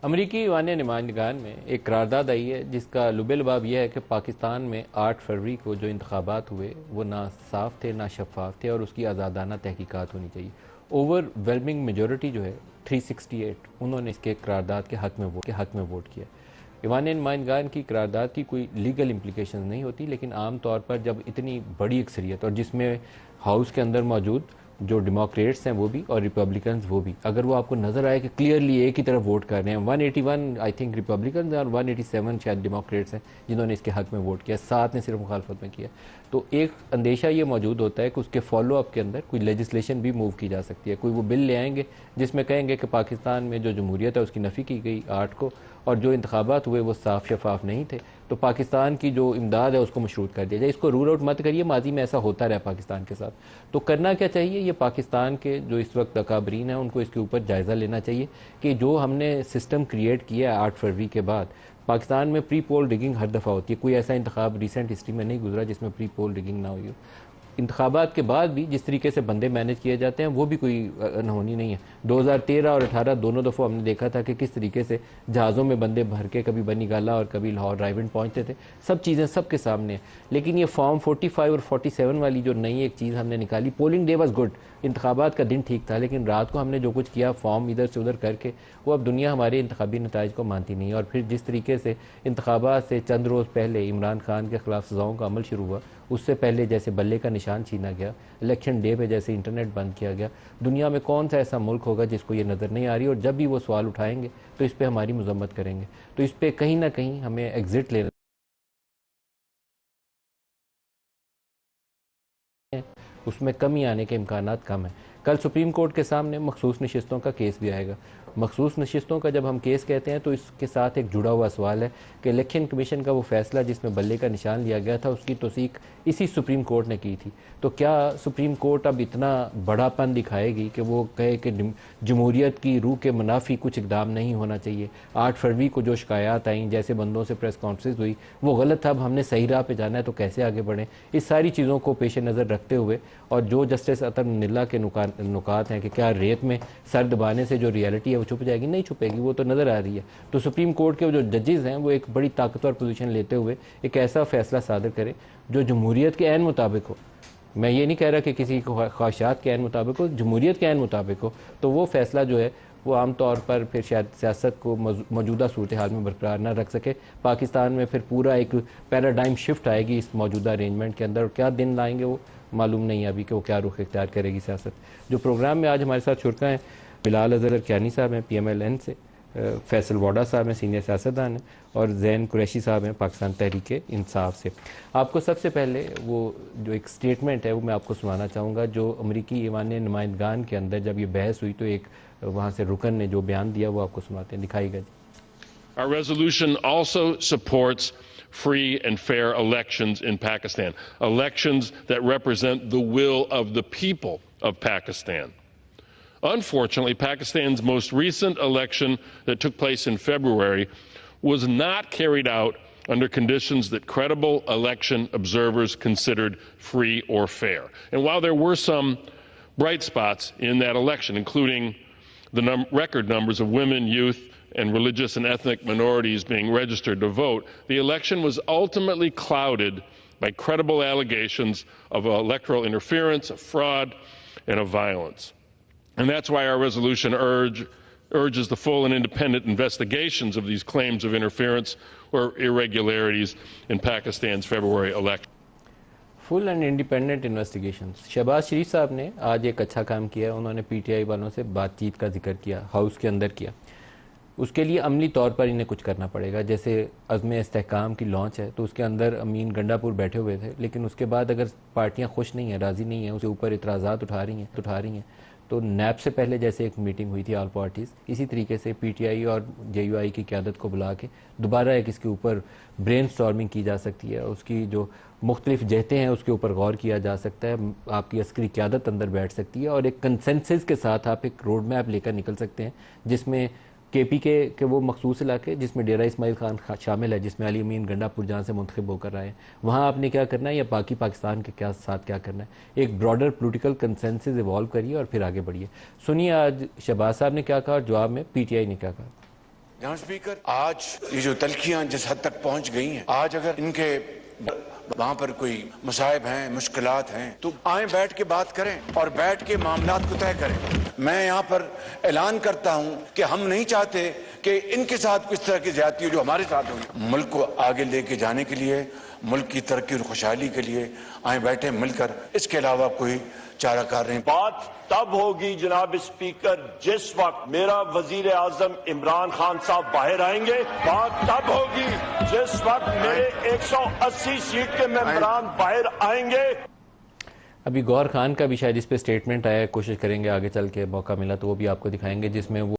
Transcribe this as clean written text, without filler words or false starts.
अमरीकी ईवान नुमाइंदगान में एक करारदाद आई है जिसका लुबे-लुबाब यह है कि पाकिस्तान में 8 फरवरी को जो इंतखाबात हुए वो ना साफ थे ना शफाफ थे और उसकी आज़ादाना तहकीकात होनी चाहिए। ओवरवेलमिंग मेजॉरिटी जो है 368 उन्होंने इसके करारदाद के हक में वोट किया। ईवान नुमाइंदगान की करारदाद की कोई लीगल इम्प्लीकेशन नहीं होती, लेकिन आम तौर पर जब इतनी बड़ी अक्सरियत और जिसमें हाउस के अंदर मौजूद जो डेमोक्रेट्स हैं वो भी और रिपब्लिकन्स वो भी, अगर वो आपको नजर आए कि क्लियरली एक ही तरफ वोट कर रहे हैं, 181 आई थिंक रिपब्लिकन्स और 187 शायद डेमोक्रेट्स हैं जिन्होंने इसके हक में वोट किया, 7 ने सिर्फ मुखालफत में किया, तो एक अंदेशा ये मौजूद होता है कि उसके फॉलो अप के अंदर कोई लेजिस्लेशन भी मूव की जा सकती है। कोई वो बिल ले आएंगे जिसमें कहेंगे कि पाकिस्तान में जो जमहूरियत है उसकी नफ़ी की गई 8 को और जो इंतखाबात हुए वो साफ शफाफ नहीं थे, तो पाकिस्तान की जो इमदाद है उसको मशरूत कर दिया जाए। इसको रूल आउट मत करिए, माजी में ऐसा होता रहा पाकिस्तान के साथ। तो करना क्या चाहिए, ये पाकिस्तान के जो इस वक्त अकाबरीन हैं उनको इसके ऊपर जायज़ा लेना चाहिए कि जो हमने सिस्टम क्रिएट किया है 8 फरवरी के बाद, पाकिस्तान में प्री पोल रिगिंग हर दफ़ा होती है। कोई ऐसा इंतखाब रिसेंट हिस्ट्री में नहीं गुजरा जिसमें प्री पोल रिगिंग ना हुई हो। इंतखाबात के बाद भी जिस तरीके से बंदे मैनेज किए जाते हैं वो भी कोई अनहोनी नहीं है। 2013 और 18 दोनों दफ़ों हमने देखा था कि किस तरीके से जहाज़ों में बंदे भर के कभी बनी गाला और कभी लाहौर रायविंड पहुंचते थे। सब चीज़ें सबके सामने हैं। लेकिन ये फॉर्म 45 और 47 वाली जो नई एक चीज़ हमने निकाली, पोलिंग डे वॉज गुड, इंतखाबात का दिन ठीक था, लेकिन रात को हमने जो कुछ किया फॉर्म इधर से उधर करके, वो अब दुनिया हमारे इंतखाबी नताइज को मानती नहीं है। और फिर जिस तरीके से इंतखाबात से चंद रोज़ पहले इमरान खान के खिलाफ सज़ाओं का अमल शुरू हुआ, उससे पहले जैसे बल्ले का निशान छीना गया, इलेक्शन डे पे जैसे इंटरनेट बंद किया गया, दुनिया में कौन सा ऐसा मुल्क होगा जिसको ये नज़र नहीं आ रही। और जब भी वो सवाल उठाएंगे तो इस पर हमारी मजम्मत करेंगे। तो इस पर कहीं ना कहीं हमें एग्जिट लेना, उसमें कमी आने के इम्कानात कम है। कल सुप्रीम कोर्ट के सामने मखसूस नशिस्तों का केस भी आएगा। मखसूस नशिस्तों का जब हम केस कहते हैं तो इसके साथ एक जुड़ा हुआ सवाल है कि इलेक्शन कमीशन का वो फैसला जिसमें बल्ले का निशान लिया गया था उसकी तौसीक इसी सुप्रीम कोर्ट ने की थी। तो क्या सुप्रीम कोर्ट अब इतना बड़ापन दिखाएगी कि वो कहे कि जमहूरियत की रूह के मुनाफी कुछ इकदाम नहीं होना चाहिए। 8 फरवरी को जो शिकायत आई, जैसे बंदों से प्रेस कॉन्फ्रेंस हुई, वो गलत था, अब हमने सही राह पे जाना है तो कैसे आगे बढ़ें। इस सारी चीज़ों को पेश नज़र रखते हुए और जो जस्टिस अतर निल्ला के नुकात हैं कि क्या रेत में सर दबाने से जो रियलिटी है वो छुप जाएगी, नहीं छुपेगी, वो तो नज़र आ रही है। तो सुप्रीम कोर्ट के जो जजेस हैं वो एक बड़ी ताकतवर पोजीशन लेते हुए एक ऐसा फैसला सादर करे जो जमहूरियत के ऐन मुताबिक हो। मैं ये नहीं कह रहा कि किसी ख्वाहिशात के ऐन मुताबिक हो, जमहूरियत के ऐन मुताबिक हो, तो वो फैसला जो है वो आम तौर पर फिर शायद सियासत को मौजूदा सूरत हाल में बरकरार ना रख सके। पाकिस्तान में फिर पूरा एक पैराडाइम शिफ्ट आएगी इस मौजूदा अरेंजमेंट के अंदर, और क्या दिन लाएंगे वो मालूम नहीं है अभी कि वो क्या रुख इख्तियार करेगी सियासत। जो प्रोग्राम में आज हमारे साथ शुरका हैं, बिलाल अजहर कियानी साहब हैं PMLN से, फैसल वाडा साहब हैं सीनियर सियासतदान हैं, और जैन कुरैशी साहब हैं पाकिस्तान तहरीक इंसाफ से। आपको सबसे पहले वो जो एक स्टेटमेंट है वो मैं आपको सुनाना चाहूँगा जो अमरीकी ईवान नुमाइंदगान के अंदर जब ये बहस हुई तो एक वहाँ से रुकन ने जो बयान दिया वो आपको सुनाते हैं, दिखाइएगा जी। Our resolution also supports free and fair elections in Pakistan, elections that represent the will of the people of Pakistan. Unfortunately, Pakistan's most recent election that took place in February was not carried out under conditions that credible election observers considered free or fair. And while there were some bright spots in that election, including the record numbers of women, youth, and religious and ethnic minorities being registered to vote, the election was ultimately clouded by credible allegations of electoral interference, of fraud, and of violence. And that's why our resolution urges the full and independent investigations of these claims of interference or irregularities in Pakistan's February election. Full and independent investigation. Shahbaz Sharif साहब ने आज एक अच्छा काम किया, उन्होंने PTI वालों से बातचीत का जिक्र किया, हाउस के अंदर किया। उसके लिए अमली तौर पर इन्हें कुछ करना पड़ेगा। जैसे अज़्म इस्तेहकाम की लॉन्च है तो उसके अंदर अमीन गंडापुर बैठे हुए थे, लेकिन उसके बाद अगर पार्टियां खुश नहीं हैं, राज़ी नहीं हैं, उसके ऊपर इतराज़ात उठा रही हैं तो नैब से पहले जैसे एक मीटिंग हुई थी ऑल पार्टीज़, इसी तरीके से PTI और JUI की क़यादत को बुला के दोबारा एक इसके ऊपर ब्रेन स्टॉर्मिंग की जा सकती है। उसकी जो मुख्तलिफ जहतें हैं उसके ऊपर गौर किया जा सकता है, आपकी अस्करी क़यादत अंदर बैठ सकती है और एक कंसेंसस के साथ आप एक रोड मैप लेकर निकल सकते हैं जिसमें KPK के वो मखसूस इलाके जिसमें डेरा इस्माइल खान शामिल है, जिसमें अली अमीन गंडापुर जहाँ से मुंतखब होकर आए, वहाँ आपने क्या करना है या बाकी पाकिस्तान के साथ क्या करना है, एक ब्रॉडर पोलिटिकल कंसेंसस इवॉल्व करिए और फिर आगे बढ़िए। सुनिए आज शहबाज साहब ने क्या कहा और जवाब में PTI ने क्या कहा। जनाब स्पीकर, आज ये जो तलखियां जिस हद तक पहुंच गई हैं, आज अगर इनके वहां पर कोई मसाइब हैं, मुश्किलात हैं, तो आए बैठ के बात करें और बैठ के मामलात को तय करें। मैं यहाँ पर ऐलान करता हूँ कि हम नहीं चाहते कि इनके साथ कुछ तरह की ज्यादती हो जो हमारे साथ हुई। मुल्क को आगे लेके जाने के लिए, मुल्क की तरक्की और खुशहाली के लिए आए बैठे मिलकर, इसके अलावा कोई चाराकार नहीं। बात तब होगी जनाब स्पीकर जिस वक्त मेरा वजीर आजम इमरान खान साहब बाहर आएंगे। बात तब होगी जिस वक्त मेरे 180 सीट के मेंबरान बाहर आएंगे। अभी गौहर खान का भी शायद इस पे स्टेटमेंट आया है, कोशिश करेंगे आगे चल के मौका मिला तो वो भी आपको दिखाएंगे, जिसमें वो